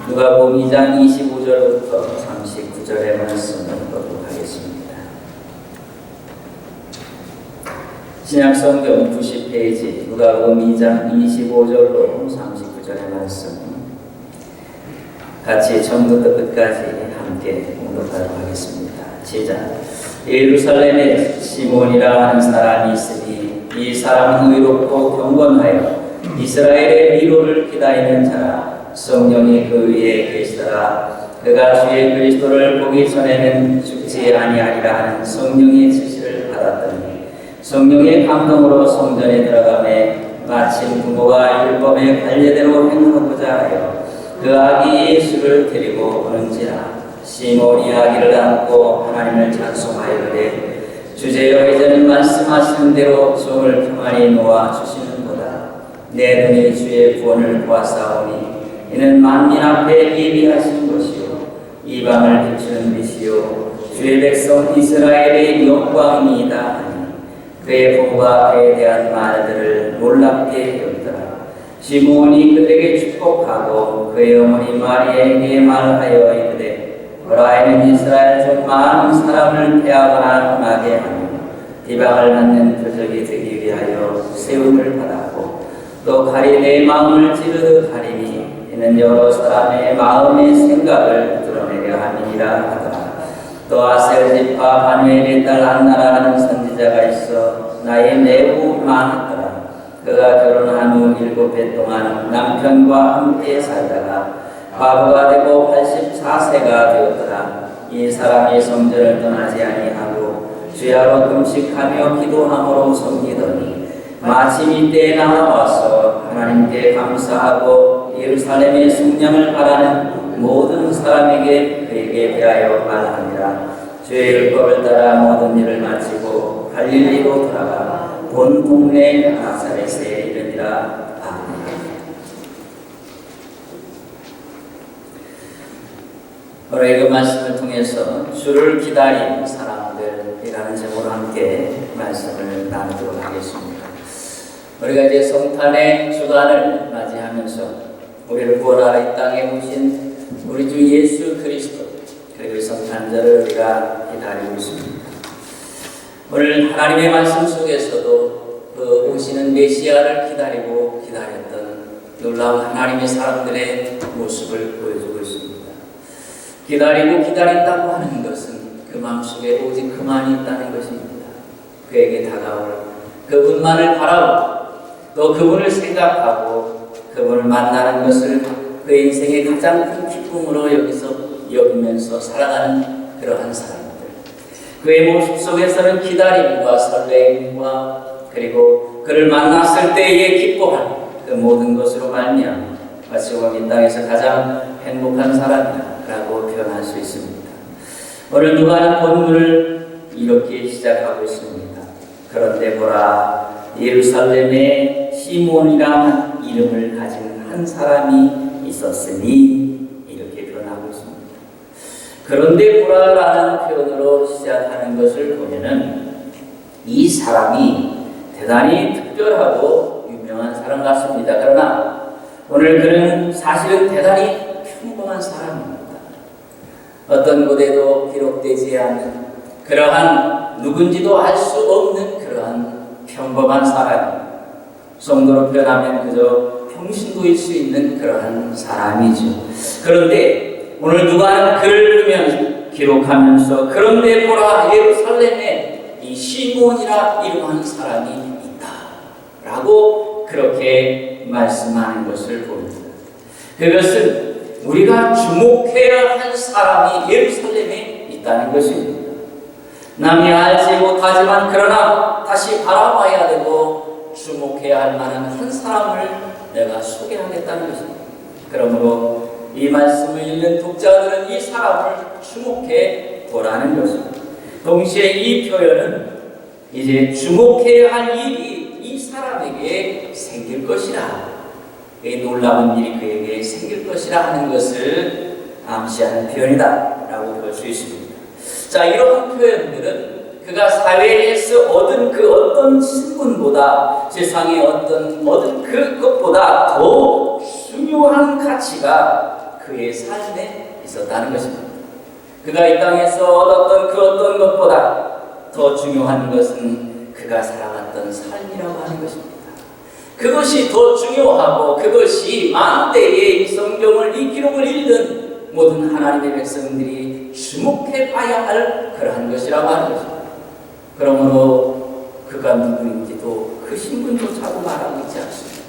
누가복음 2장 25절부터 39절의 말씀을 보도록하겠습니다. 신약성경 90페이지 누가복음 2장 25절로 39절의 말씀 같이 처음부터 끝까지 함께 공독하도록 하겠습니다. 시작. 예루살렘에 시몬이라 하는 사람이 있으니 이 사람은 의롭고 경건하여 이스라엘의 위로를 기다리는 자라. 성령이 그 위에 계시더라. 그가 주의 그리스도를 보기 전에는 죽지 아니하리라 하는 성령의 지시를 받았더니 성령의 감동으로 성전에 들어가매 마침 부모가 율법의 관례대로 행하고자 하여 그 아기 예수를 데리고 오는지라. 시몬이 아기를 안고 하나님을 찬송하여되 주제여 이제는 말씀하시는 대로 종을 평안히 놓아 주시는도다. 내 눈이 주의 구원을 보았사오니 이는 만민 앞에 예비하신 것이요 이방을 비추는 빛이요 주의 백성 이스라엘의 영광이니이다 하니 그의 부모가 그에 대한 말들을 놀랍게 여기더라. 시몬이 그들에게 축복하고 그의 어머니 마리아에게 말하여 이르되 보라에는 이스라엘 중 많은 사람을 패하거나 흥하게 하며 비방을 받는 표적이 되기 위하여 세움을 받았고 또 칼이 내 마음을 찌르듯 하리니 이는 여러 사람의 마음의 생각을 드러내려 함이니라 하더라. 또 아셀 지파 바누엘의 딸 안나라는 선지자가 있어 나이 매우 많았더라. 그가 결혼한 후 7해 동안 남편과 함께 살다가 과부가 되고 84세가 되었더라. 이 사람이 성전을 떠나지 아니하고 주야로 금식하며 기도함으로 섬기더니 마침 이때에 나와서 하나님께 감사하고 예루살렘의 속량을 바라는 모든 사람에게 그에게 대하여 말하니라. 주의 율법을 따라 모든 일을 마치고 갈릴리로 돌아가 본 동네 나사렛에 이르니라. 아멘. 오늘 그 말씀을 통해서 주를 기다린 사람들이라는 제목으로 함께 말씀을 나누도록 하겠습니다. 우리가 이제 성탄의 주간을 맞이하면서 우리를 구원하러 이 땅에 오신 우리 주 예수 그리스도 그리고 성탄절을 우리가 기다리고 있습니다. 오늘 하나님의 말씀 속에서도 그 오시는 메시아를 기다리고 기다렸던 놀라운 하나님의 사람들의 모습을 보여주고 있습니다. 기다리고 기다린다고 하는 것은 그 마음속에 오직 그만이 있다는 것입니다. 그에게 다가올 그분만을 바라보고 또 그분을 생각하고 그분을 만나는 것을 그 인생의 가장 큰 기쁨으로 여기면서 살아가는 그러한 사람들. 그의 모습 속에서는 기다림과 설레임과 그리고 그를 만났을 때의 기뻐함 그 모든 것으로 말미암아 마치 이 땅에서 가장 행복한 사람이라고 표현할 수 있습니다. 오늘 누가는 본문을 이렇게 시작하고 있습니다. 그런데 보라 예루살렘에 시몬이라는 이름을 가진 한 사람이 있었으니 이렇게 표현하고 있습니다. 그런데 보라라는 표현으로 시작하는 것을 보면은 이 사람이 대단히 특별하고 유명한 사람 같습니다. 그러나 오늘 그는 사실은 대단히 평범한 사람입니다. 어떤 곳에도 기록되지 않는 그러한 누군지도 알 수 없는 그러한 평범한 사람, 성도로 표현하면 그저 평신도일 수 있는 그러한 사람이죠. 그런데 오늘 누가는 글을 보면 기록하면서 그런데 보라 예루살렘에 이 시몬이라 이름하는 사람이 있다 라고 그렇게 말씀하는 것을 봅니다. 그것은 우리가 주목해야 할 사람이 예루살렘에 있다는 것입니다. 남이 알지 못하지만 그러나 다시 바라봐야 되고 주목해야 할 만한 한 사람을 내가 소개하겠다는 것입니다. 그러므로 이 말씀을 읽는 독자들은 이 사람을 주목해 보라는 것입니다. 동시에 이 표현은 이제 주목해야 할 일이 이 사람에게 생길 것이라, 이 놀라운 일이 그에게 생길 것이라 하는 것을 암시하는 표현이다 라고 볼 수 있습니다. 자, 이러한 표현들은 그가 사회에서 얻은 그 어떤 신분보다 세상에 얻은 그것보다 더 중요한 가치가 그 그의 삶에 있었다는 것입니다. 그가 이 땅에서 얻었던 그 어떤 것보다 더 중요한 것은 그가 살아갔던 삶이라고 하는 것입니다. 그것이 더 중요하고 그것이 만대의 이 성경을, 이 기록을 읽는 모든 하나님의 백성들이 주목해 봐야 할 그러한 것이라고 하는 것입니다. 그러므로 그가 누구인지도 그 신분조차도 말하고 있지 않습니다.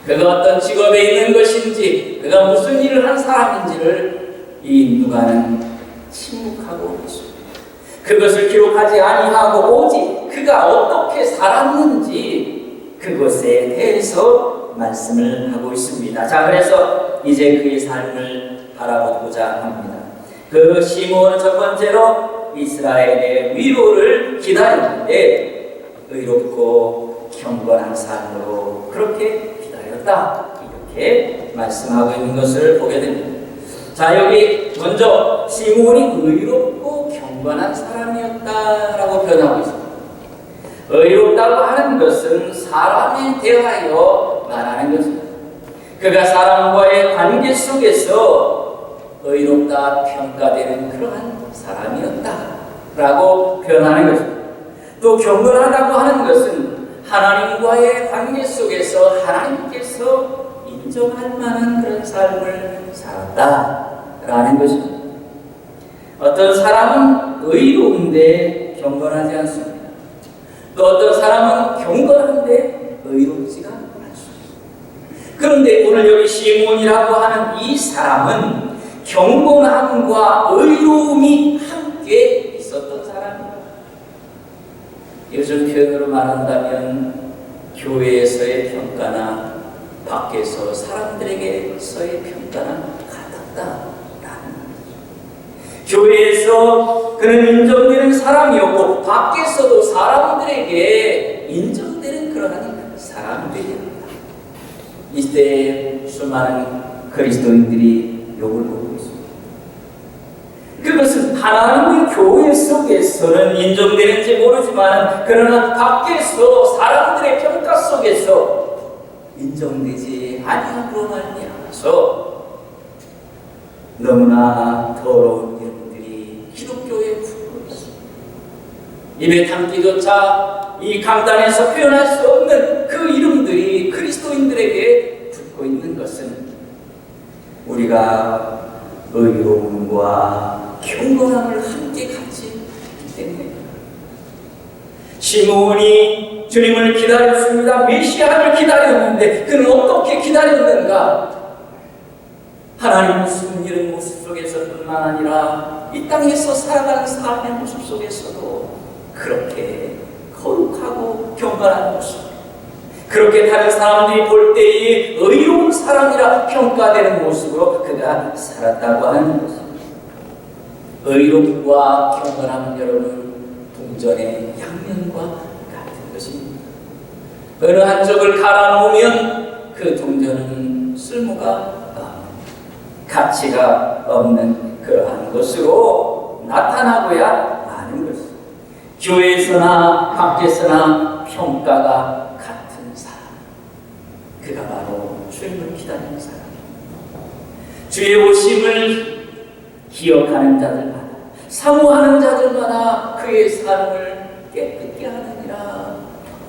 그가 어떤 직업에 있는 것인지, 그가 무슨 일을 한 사람인지를 이 누가는 침묵하고 있습니다. 그것을 기록하지 아니하고 오직 그가 어떻게 살았는지 그것에 대해서 말씀을 하고 있습니다. 자, 그래서 이제 그의 삶을 바라보고자 합니다. 그 시므온은 첫 번째로 이스라엘의 위로를 기다리는데 의롭고 경건한 삶으로 그렇게 기다렸다, 이렇게 말씀하고 있는 것을 보게 됩니다. 자, 여기 먼저 시므온이 의롭고 경건한 사람이었다라고 표현하고 있습니다. 의롭다고 하는 것은 사람에 대하여 말하는 것입니다. 그가 사람과의 관계 속에서 의롭다 평가되는 그러한 사람이었다라고 표현하는 것입니다. 또 경건하다고 하는 것은 하나님과의 관계 속에서 하나님께서 인정할 만한 그런 삶을 살았다라는 것입니다. 어떤 사람은 의로운데 경건하지 않습니다. 또 어떤 사람은 경건한데 의롭지가 않습니다. 그런데 오늘 여기 시므온이라고 하는 이 사람은 경건함과 의로움이 함께 있었던 사람입니다. 요즘 표현으로 말한다면 교회에서의 평가나 밖에서 사람들에게서의 평가나 같았다라는 거죠. 교회에서 그는 인정되는 사람이었고 밖에서도 사람들에게 인정되는 그러한 사람들이었다. 이 시대에 수많은 그리스도인들이 욕을 먹고 있습니다. 그것은 하나님의 교회 속에서는 인정되는지 모르지만 그러나 밖에서 사람들의 평가 속에서 인정되지 아니함으로 말미암아서 너무나 더러운 이름들이 기독교에 붙고 있습니다. 입에 담기조차 이 강단에서 표현할 수 없는 그 이름들이 그리스도인들에게 붙고 있는 것은 우리가 의로움과 경건함을 함께 같이 했기 때문입니다. 시므온이 주님을 기다렸습니다. 메시아를 기다렸는데 그는 어떻게 기다렸는가? 하나님을 숨기는 모습 속에서뿐만 아니라 이 땅에서 살아가는 삶의 모습 속에서도 그렇게 거룩하고 경건한 모습, 그렇게 다른 사람들이 볼 때에 의로운 사람이라 평가되는 모습으로 그가 살았다고 하는 것입니다. 의로움과 경건함은 여러분 동전의 양면과 같은 것입니다. 어느 한쪽을 갈아놓으면 그 동전은 쓸모가 가치가 없는 그러한 것으로 나타나고야 마는 것입니다. 교회에서나 밖에서나 평가가 같은 사람, 그가 바로 주님을 기다리는 사람입니다. 주의 오심을 기억하는 자들마다, 사모하는 자들마다 그의 삶을 깨끗게 하느니라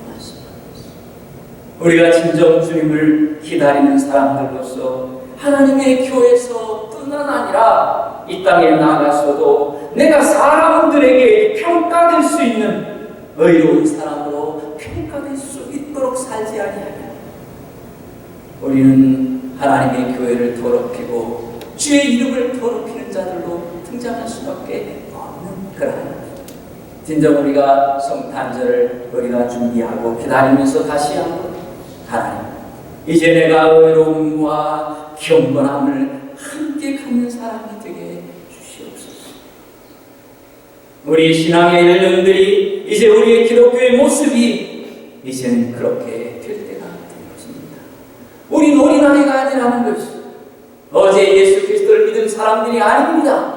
말씀하셨습니다. 우리가 진정 주님을 기다리는 사람들로서 하나님의 교회에서 뿐만 아니라 이 땅에 나가서도 내가 사람들에게 평가될 수 있는 의로운 사람으로 평가될 수 있도록 살지 아니하냐. 우리는 하나님의 교회를 더럽히고 주의 이름을 더럽히는 자들로 등장할 수밖에 없는 그러한 진정 우리가 성탄절을 우리가 준비하고 기다리면서 다시 한번 하나님, 이제 내가 의로움과 경건함을 함께 갖는 사람이 되게 주시옵소서. 우리 신앙의 일념들이 이제 우리의 기독교의 모습이 이제는 그렇게 될 때가 된 것입니다. 우리는 어린아이가 아니라는 것이 어제 예수 그리스도를 믿은 사람들이 아닙니다.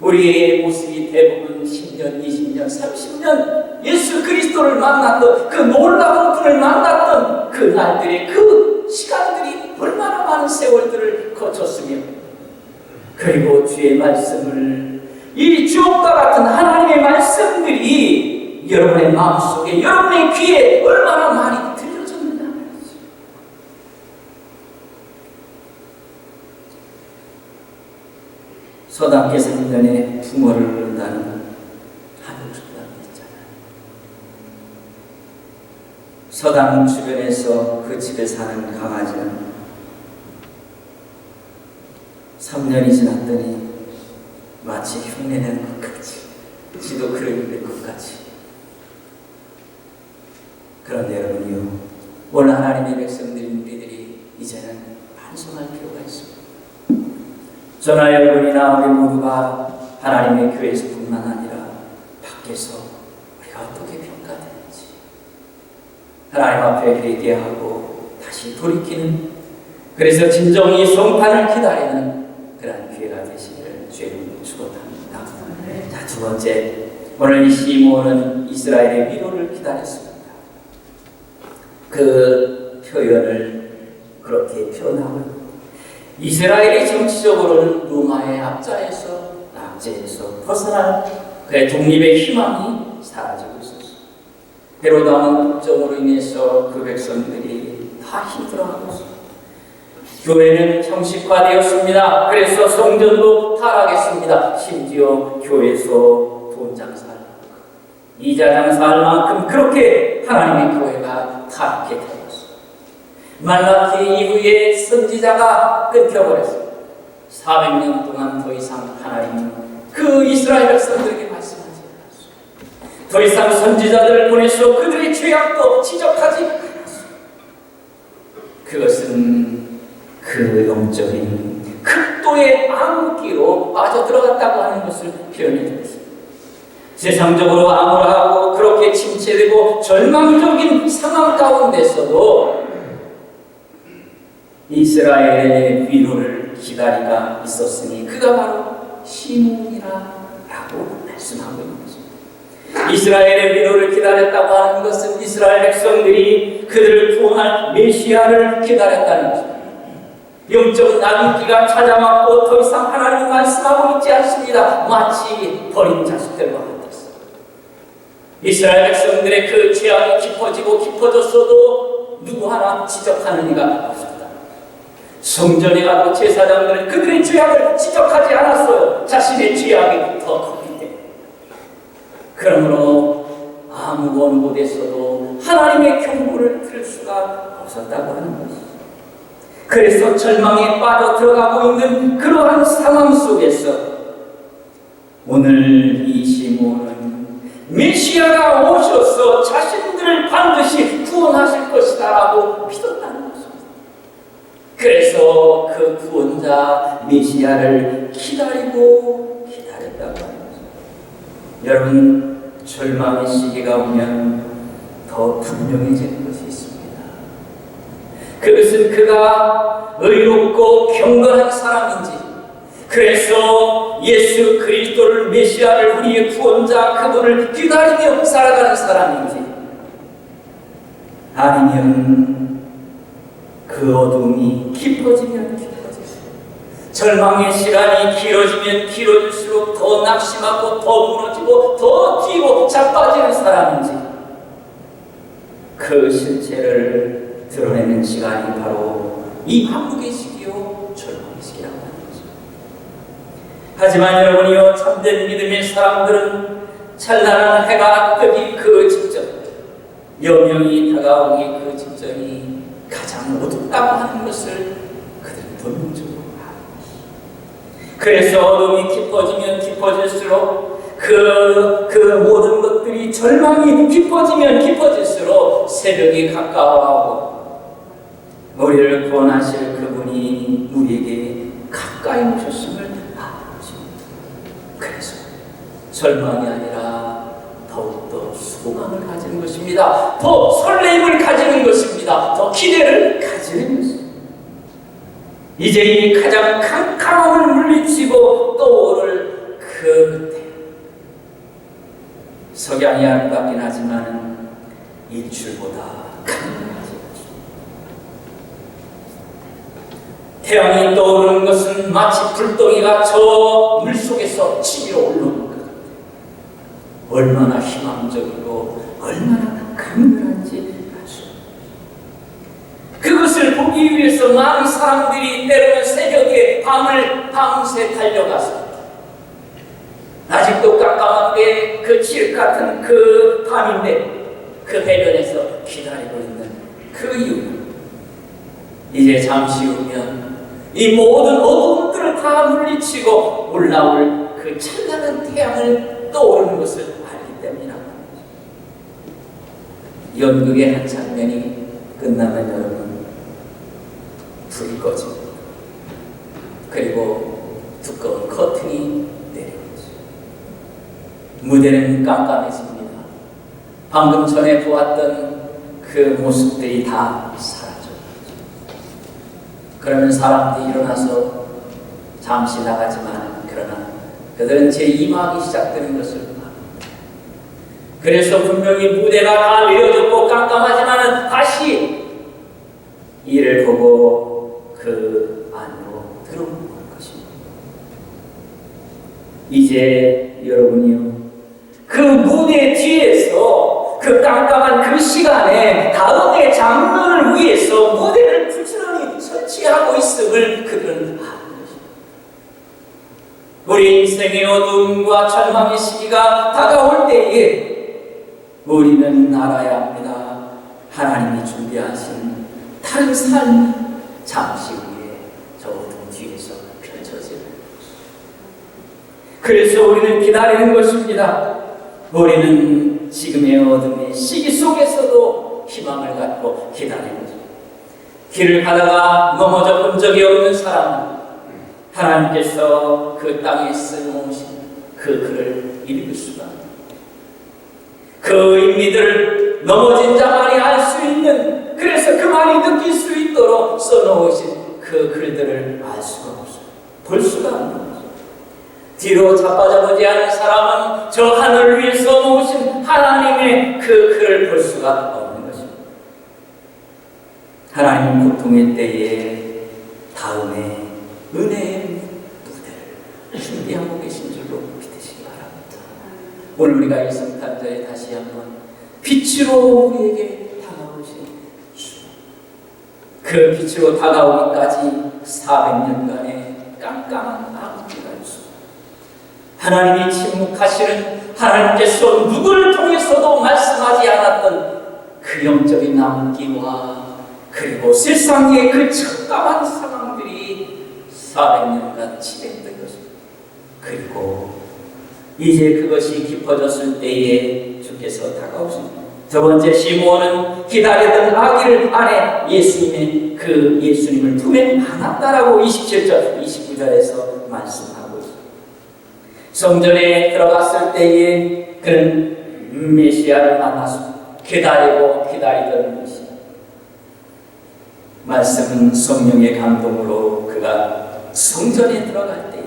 우리의 모습이 대부분 10년, 20년, 30년 예수 그리스도를 만났던 그 놀라운 분을 만났던 그 날들의 그 시간들이 얼마나 많은 세월들을 거쳤으며 그리고 주의 말씀을, 이 주옥과 같은 하나님의 말씀들이 여러분의 마음속에, 여러분의 귀에 얼마나 많이 들려졌느냐. 서당께서 1년에 붕어를 얻는다는 한국 서당이 있잖아요. 서당 주변에서 그 집에 사는 강아지는 3년이 지났더니 마치 흉내내는 것 같이, 지도 그릇일 것 같이. 그런데 여러분이요, 오늘 하나님의 백성들인 우리들이 이제는 반성할 필요가 있습니다. 저나 여러분이나 우리 모두가 하나님의 교회에서뿐만 아니라 밖에서 우리가 어떻게 평가되는지 하나님 앞에 회개하고 다시 돌이키는, 그래서 진정이 성탄을 기다리는 그런 기회가 되시기를 주의 이름으로 축원합니다. 자, 두 번째, 오늘 이 시몬은 이스라엘의 위로를 기다렸습니다. 그 표현을 그렇게 표현하고, 이스라엘이 정치적으로는 로마의 압제에서 벗어날 그의 독립의 희망이 사라지고 있었어요. 헤롯 왕의 국정으로 인해서 그 백성들이 다 힘들어하고 있어요. 교회는 형식화되었습니다. 그래서 성전도 타락했습니다. 심지어 교회에서 돈 장사할 만큼, 이자 장사할 만큼 그렇게 하나님의 교회가 타락해 되었어요. 말라기 이후에 선지자가 끊겨버렸어요. 400년 동안 더 이상 하나님은 그 이스라엘 백성들에게 말씀하지 않았어요. 더 이상 선지자들을 보내서 그들의 죄악도 지적하지 않았어요. 그것은 그 영적인 극도의 암흑기로 빠져들어갔다고 하는 것을 표현해 주었습니다. 세상적으로 암울하고 그렇게 침체되고 절망적인 상황 가운데서도 이스라엘의 위로를 기다리가 있었으니 그가 바로 시몬이라고 말씀하고 있는 것입니다. 이스라엘의 위로를 기다렸다고 하는 것은 이스라엘 백성들이 그들을 구원할 메시아를 기다렸다는 것입니다. 영적 나귀기가 찾아왔고 더 이상 하나님이 말씀하고 있지 않습니다. 마치 버린 자식들과 같았어요. 이스라엘 백성들의 그 죄악이 깊어지고 깊어졌어도 누구 하나 지적하는 이가 없었다. 성전에 가도 제사장들은 그들의 죄악을 지적하지 않았어요. 자신의 죄악이 더 컸기 때문에. 그러므로 아무 어느 곳에서도 하나님의 경고를 들을 수가 없었다고 하는 것이죠. 그래서 절망에 빠져 들어가고 있는 그러한 상황 속에서 오늘 이 시몬은 메시아가 오셔서 자신들을 반드시 구원하실 것이다라고 믿었다는 것입니다. 그래서 그 구원자 메시아를 기다렸다고 하는 것입니다. 여러분, 절망의 시기가 오면 더 분명해지는 것이 있습니다. 그것은 그가 의롭고 경건한 사람인지, 그래서 예수 그리스도를 메시아를 우리의 구원자 그분을 기다리며 살아가는 사람인지, 아니면 그 어둠이 깊어지면 깊어질수록, 절망의 시간이 길어지면 길어질수록 더 낙심하고 더 무너지고 더 뒤로 자빠지는 사람인지, 그 실체를 드러내는 시간이 바로 이 한국의 시기요, 절망의 시기라고 하는 거죠. 하지만 여러분이요, 참된 믿음의 사람들은 찬란한 해가 뜨기 그 직전, 여명이 다가오기 그 직전이 가장 어둡다고 하는 것을 그들은 본능적으로 압니다. 그래서 어둠이 깊어지면 깊어질수록 그 모든 것들이, 절망이 깊어지면 깊어질수록 새벽이 가까워하고 우리를 구원하실 그분이 우리에게 가까이 오셨음을 아는 것입니다. 그래서 절망이 아니라 더욱더 소망을 가지는 것입니다. 더 설레임을 가지는 것입니다. 더 기대를 가지는 것입니다. 이제 이 가장 캄캄함을 물리치고 떠오를 그 그때, 석양이 아름답긴 하지만 일출보다 강렬하지. 태양이 떠오르는 것은 마치 불덩이가 저 물속에서 치밀어 올라오는 것 같아요. 얼마나 희망적이고 얼마나 강렬한지 알 수 없어요. 그것을 보기 위해서 많은 사람들이 때로는 새벽에 밤을 밤새 달려갔습니다. 아직도 깜깜한데 그 칠 같은 그 밤인데 그 해변에서 기다리고 있는 그 이유는 이제 잠시 후면 이 모든 어둠들을 다 물리치고 올라올 그 찬란한 태양을 떠오르는 것을 알기 때문이라고 합니다. 연극의 한 장면이 끝나면 여러분 불이 꺼집니다. 그리고 두꺼운 커튼이 내려오죠. 무대는 깜깜해집니다. 방금 전에 보았던 그 모습들이 다 사라져요. 그러면 사람들이 일어나서 잠시 나가지만 그러나 그들은 제2막이 시작되는 것을 압니다. 그래서 분명히 무대가 다 내려졌고 깜깜하지만 다시 이를 보고 그 안으로 들어오는 것입니다. 이제 여러분이요, 그 무대 뒤에서 그 깜깜한 그 시간에 다음의 장면을 위해서 무대를 부지런히 설치하고 있음을 그들은 아는 것입니다. 우리 인생의 어둠과 절망의 시기가 다가올 때에 우리는 알아야 합니다. 하나님이 준비하신 다른 삶이 잠시 후에 저 어둠 뒤에서 펼쳐질 것입니다. 그래서 우리는 기다리는 것입니다. 우리는 지금의 어둠의 시기 속에서도 희망을 갖고 기다리는 것입니다. 길을 가다가 넘어져 본 적이 없는 사람은 하나님께서 그 땅에 써놓으신 그 글을 읽을 수가 없습니다. 그 인미들을 넘어진 자만이 알 수 있는, 그래서 그만이 느낄 수 있도록 써놓으신 그 글들을 알 수가 없어요. 볼 수가 없는 거죠. 뒤로 자빠져보지 않은 사람은 저 하늘 위에 써놓으신 하나님의 그 글을 볼 수가 없는 것입니다. 하나님 고통의 때에 다음에 은혜의 무대를 준비하고 계신 줄로 믿으시기 바랍니다. 오늘 우리가 이 성탄절에 다시 한번 빛으로 우리에게 다가오신 주, 그 빛으로 다가오기까지 400년간의 깜깜한 암기가 있습니다. 하나님이 침묵하시는, 하나님께서 누구를 통해서도 말씀하지 않았던 그 영적인 암기와 그리고 세상의 그 척감한 상황들이 400년간 진행된 것입니다. 그리고 이제 그것이 깊어졌을 때에 주께서 다가오십니다. 두 번째, 시므온은 기다리던 아기를 안에 예수님을 품에 안았다라고 27절, 29절에서 말씀하고 있습니다. 성전에 들어갔을 때에 그는 메시아를 만났습니다. 기다리던 메시아. 말씀은 성령의 감동으로 그가 성전에 들어갈 때에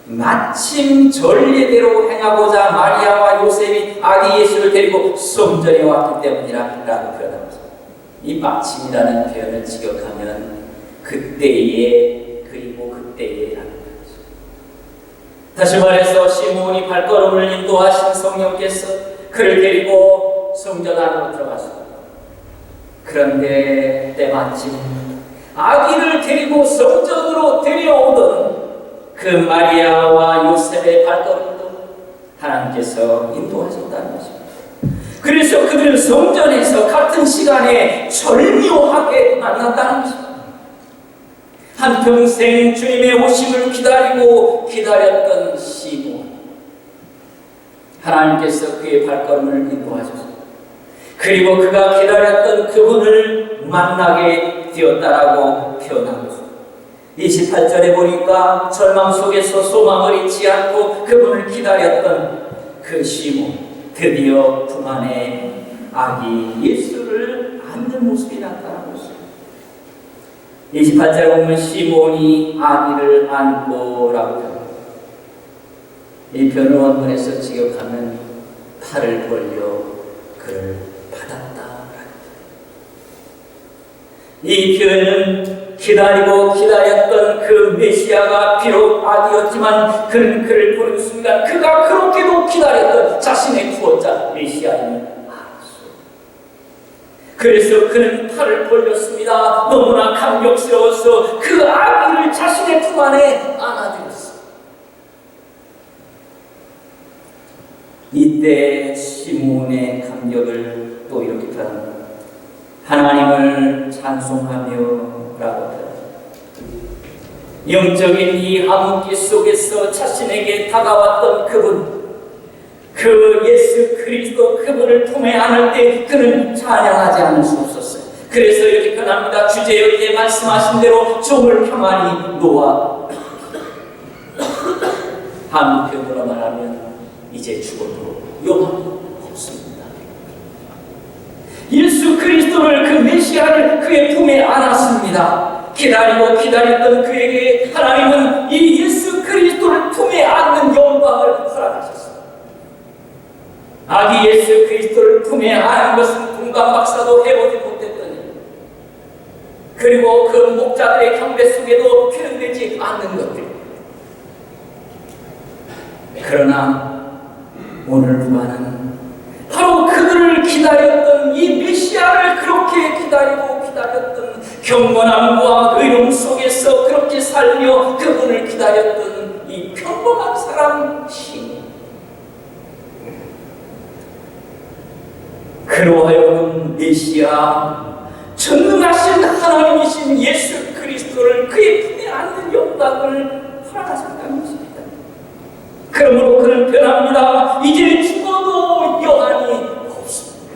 마침 전례대로 행하고자 마리아와 요셉이 아기 예수를 데리고 성전에 왔기 때문이라고 표현합니다. 이 마침이라는 표현을 직역하면 그때에, 그리고 그때에라는 거죠. 다시 말해서 시므온이 발걸음을 인도하신 성령께서 그를 데리고 성전 안으로 들어갔습니다. 그런데 때마침 아기를 데리고 성전으로 데려오던 그 마리아와 요셉의 발걸음도 하나님께서 인도하셨다는 것입니다. 그래서 그들은 성전에서 같은 시간에 절묘하게 만났다는 것입니다. 한평생 주님의 오심을 기다렸던 시므온, 하나님께서 그의 발걸음을 인도하셨습니다. 그리고 그가 기다렸던 그분을 만나게 되었다라고 표현합니다. 28절에 보니까 절망 속에서 소망을 잊지 않고 그분을 기다렸던 그 시므온, 드디어 품 안에 아기 예수를 안는 모습이 나타나고 있습니다. 28절에 보면 시므온이 아기를 안고라고 합니다. 이 표현을 원문에서 직역하면 팔을 벌려 그를 받았다. 이 표현은 기다리고 기다렸던 그 메시아가 비록 아기였지만 그는 그를 보는 순간 그가 그렇게도 기다렸던 자신의 구원자 메시아임을 알았어. 그래서 그는 팔을 벌렸습니다. 너무나 감격스러워서 그 아기를 자신의 품 안에 안아들였어. 이때 시몬의 감격을 또 이렇게 표현합니다. 하나님을 찬송하며 라고 표현합니다. 영적인 이 암흑기 속에서 자신에게 다가왔던 그분, 그 예수 그리스도 그분을 품에 안을 때 그는 찬양하지 않을 수 없었어요. 그래서 이렇게 표현합니다. 주제여 이제 말씀하신 대로 종을 평안히 놓아. 한편으로 말하면 이제 죽어도 요함이 없습니다. 예수 그리스도를, 그 메시아를 그의 품에 안았습니다. 기다리고 기다렸던 그에게 하나님은 이 예수 그리스도를 품에 안는 영광을 허락하셨습니다. 아기 예수 그리스도를 품에 안은 것은 분간 박사도 해보지 못했더니, 그리고 그 목자들의 경배 속에도 표현되지 않는 것들. 그러나 오늘 누가는 바로 그들을 기다렸던 이 메시아를 그렇게 기다리고 기다렸던 경건함과 의로움 속에서 그렇게 살며 그분을 기다렸던 이 평범한 사람 신, 그로 하여금 메시아 전능하신 하나님이신 예수 그리스도를 그의 품에 안는 영광을 허락하셨다는 것입니다. 그러므로 그는 변합니다. 이제 죽어도 여한이 없습니다.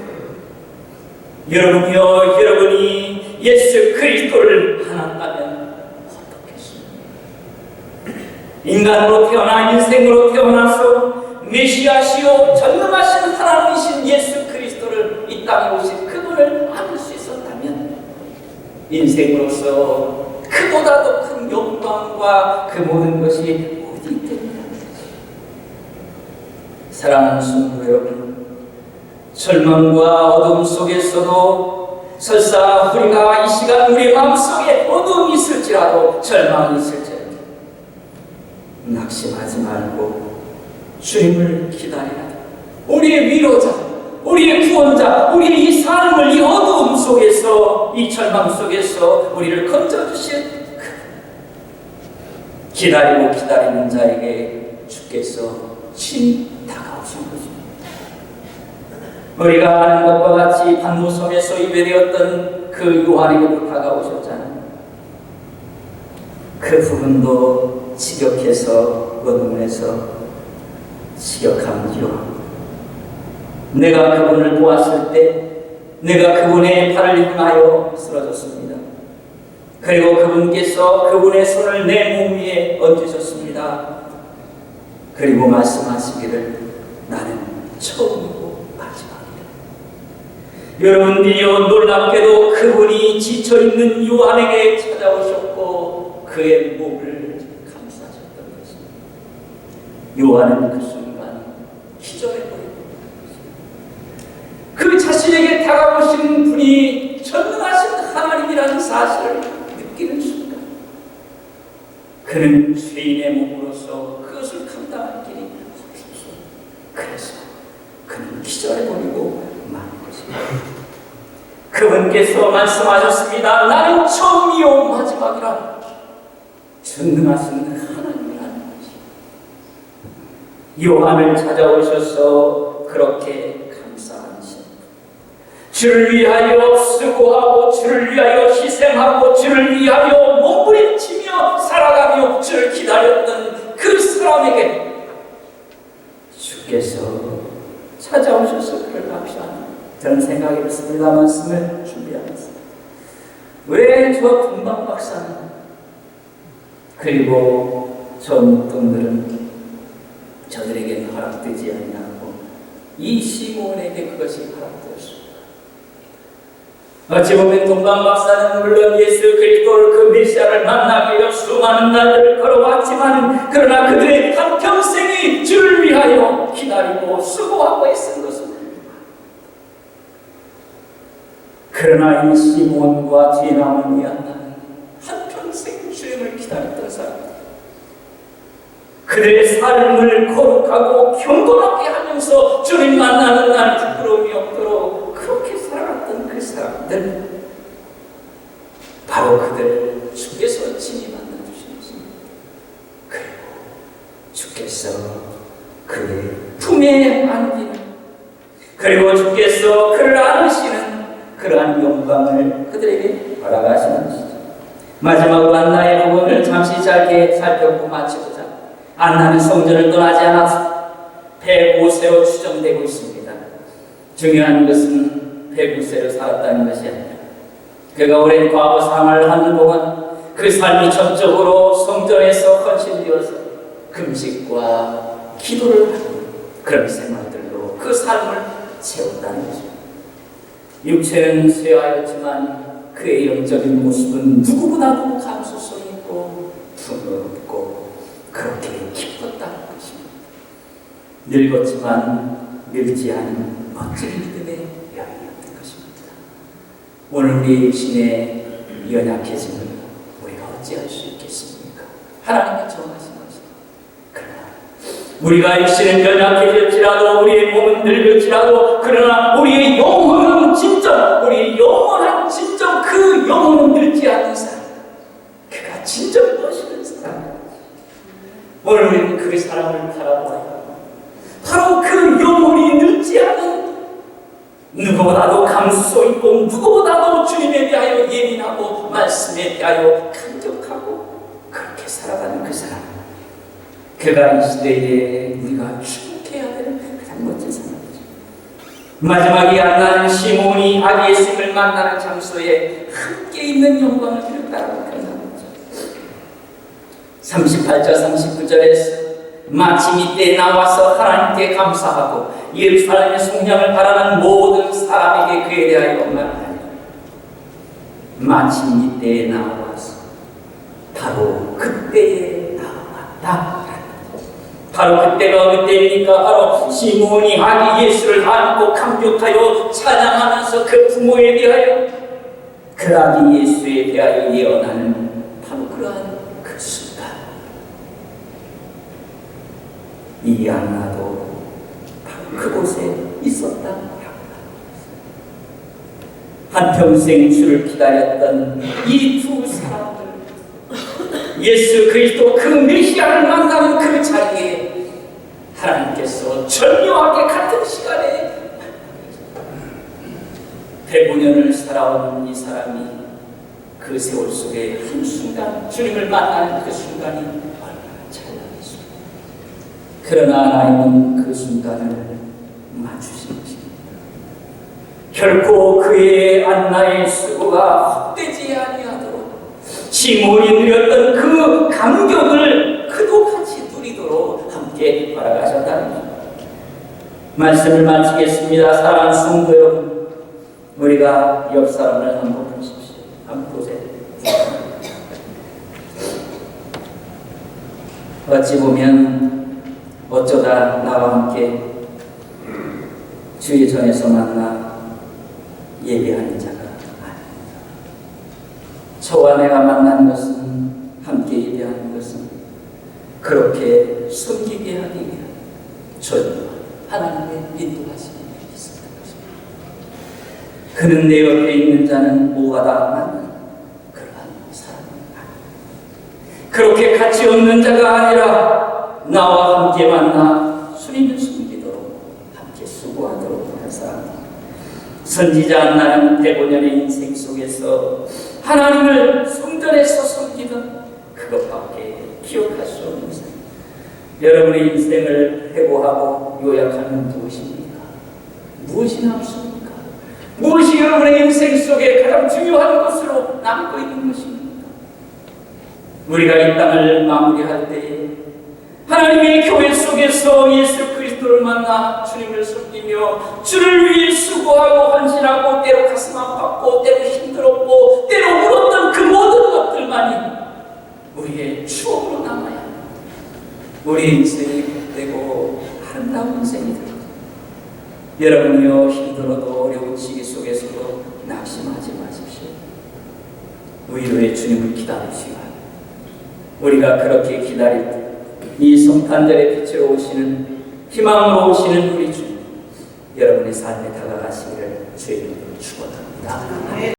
여러분이요, 여러분이 예수 그리스도를 안았다면 어떻겠습니까? 인간으로 태어나 인생으로 태어나서 메시아시오 전능하신 하나님이신 예수 그리스도를 이 땅에 오신 그분을 안을 수 있었다면 인생으로서 그보다 더 큰 영광과 그 모든 것이 어디 있겠느냐. 사랑하는 성도 여러분, 절망과 어둠 속에서도 설사 우리가 이 시간 우리 마음속에 어둠이 있을지라도 절망이 있을지라도 낙심하지 말고 주님을 기다리라. 우리의 위로자, 우리의 구원자, 우리의 이 삶을 이 어두움 속에서, 이 절망 속에서 우리를 건져주실 기다리고 기다리는 자에게 주께서 친히 다가오신 것입니다. 우리가 아는 것과 같이 반모섬에서 예배되었던 그 요한에게도 다가오셨잖아요. 그 부분도 지격해서 어둠에서 지격하는지요. 내가 그분을 보았을 때 내가 그분의 발을 향하여 쓰러졌습니다. 그리고 그분께서 그분의 손을 내 몸 위에 얹으셨습니다. 그리고 말씀하시기를 나는 처음이고 마지막이다. 여러분들이요, 놀랍게도 그분이 지쳐있는 요한에게 찾아오셨고 그의 목을 감싸셨던 것입니다. 요한은 그 순간 기절해버립니다. 그 자신에게 다가오신 분이 전능하신 하나님이라는 사실을 느끼는 순간 그는 죄인의 몸으로서 그것을 감당할 길이 없었어. 그래서 그는 기절해버리고 마는 것입니다. 그분께서 말씀하셨습니다. 나는 처음이요 마지막이라. 전능하신 하나님이라는 것이 요한을 찾아오셔서 그렇게 감사하신 주를 위하여 수고하고 주를 위하여 희생하고 주를 위하여 몸부림치며 살아가며 주를 기다렸던 그 사람에게 주께서 찾아오셔서 그를 감사합니다. 저는 생각이 들었습니다. 말씀을 준비하면서 왜 저 금방 박사는 그리고 저 묵동들은 저들에게는 허락되지 않냐고 이 시몬에게 그것이 허락되었습니다. 어찌 보면 동방 박사는 물론 예수 그리스도를 그 메시아를 만나기 위해 수많은 날들을 걸어왔지만 그러나 그들의 한평생이 주를 위하여 기다리고 수고하고 애쓴 것은 그러나 이 시몬과 뒤에 나오는 이 하나는 한평생 주님을 기다렸던 사람, 그들의 삶을 거룩하고 경건하게 하면서 주님 만나는 날 부끄러움이 없도록 그렇게 살아갔던 그 사람들, 바로 그들 주께서 친히 만나주시겠습니다. 그리고 주께서 그의 품에 안기는, 그리고 주께서 그를 안으시는 그러한 영광을 그들에게 허락하시는 것이죠. 마지막으로 안나의 부분을 잠시 짧게 살펴보고 마치고자, 안나는 성전을 떠나지 않아서 105세로 추정되고 있습니다. 중요한 것은 105세로 살았다는 것이 아니라 그가 오랜 과거 생활을 하는 동안 그 삶이 전적으로 성전에서 헌신되어서 금식과 기도를 하는 그런 생활들로 그 삶을 채웠다는 것입니다. 육체는 쇠하였지만 그의 영적인 모습은 누구보다도 감수성 있고 풍요롭고 그렇게 기뻤다는 것입니다. 늙었지만 늙지 않은 멋진 믿음의 여인이었던 것입니다. 오늘 우리 육신의 연약해짐을 우리가 어찌할 수 있겠습니까? 하나님이 정하신 것입니다. 그러나 우리가 육신은 연약해질지라도, 우리의 몸은 늙을지라도, 그러나 우리의 영혼은 진정, 우리의 영원한 진정, 그 영혼은 늙지 않는 사람, 그가 진정 멋있는 사람. 오늘 우리는 그 사람을 바라보아야 바로 그 영혼이 늙지 않은, 누구보다도 감수성 있고 누구보다도 주님에 대하여 예민하고 말씀에 대하여 감격하고 그렇게 살아가는 그 사람, 그가 이 시대에 우리가 축복해야 되는 가장 멋진 사람이죠. 마지막에 안나는 시몬이 아기 예수님을 만나는 장소에 함께 있는 영광을 누렸다라고 표현합니다. 38절 39절에서 마침 이때 나와서 하나님께 감사하고 예루살렘의 속량을 바라는 모든 사람에게 그에 대하여 말하니, 마침 이때에 나와서, 바로 그때에 나왔다. 바로 그때가 그때입니까? 바로 시몬이 아기 예수를 안고 감격하여 찬양하면서 그 부모에 대하여, 그 아기 예수에 대하여 예언하는 바로 그러한 그 순간, 이 안나도 바로 그곳에 있었다. 한평생 주를 기다렸던 이 두 사람들, 예수 그리스도 그 메시아를 만나는 그 자리에 하나님께서 절묘하게 같은 시간에 105년을 살아온 이 사람이 그 세월 속에 한순간 주님을 만나는 그 순간이 얼마나 찬란했습니까? 그러나 하나님은 그 순간을 맞추신 것입니다. 결코 그의 안나의 수고가 헛되지 아니하도록 시몬이 누렸던 그 감격을 그도 같이 누리도록 함께 허락하셨다는 것. 말씀을 마치겠습니다. 사랑하는 성도 여러분, 우리가 옆 사람을 한번 보십시오. 한번 보세요. 어찌 보면 어쩌다 나와 함께 주의 전에서 만나 예배하는 자가 아닙니다. 저와 내가 만난 것은, 함께 예배하는 것은 그렇게 섬기게 하기 위한 전혀 하나님의 인도하심이 있었던 것입니다. 그는 내 옆에 있는 자는 모아다 만난 그러한 사람은 아닙니다. 그렇게 같이 없는 자가 아니라 나와 함께 만나 주님을 섬기도록 함께 수고하도록 한 사람입니다. 선지자 안나는 105년의 인생 속에서 하나님을 성전에서 섬기던 그것밖에 기억할 수 없는 삶. 여러분의 인생을 회고하고 요약하면 무엇입니까? 무엇이 남습니까? 무엇이 여러분의 인생 속에 가장 중요한 것으로 남고 있는 것입니까? 우리가 이 땅을 마무리할 때에 하나님의 교회 속에서 예수 그리스도를 만나 주님을 섬기며 주를 위해 수고하고 헌신하고 때로 가슴 아팠고 때로 힘들었고 때로 울었던 그 모든 것들만이 우리의 추억으로 남아야 우리 인생이 복되고 아름다운 인생이 됩니다. 여러분이요, 힘들어도 어려운 시기 속에서도 낙심하지 마십시오. 위로의 주님을 기다리는 시간, 우리가 그렇게 기다릴 때 이 성탄절의 빛으로 오시는, 희망으로 오시는 우리 주님, 여러분의 삶에 다가가시기를 주의 이름으로 축원합니다.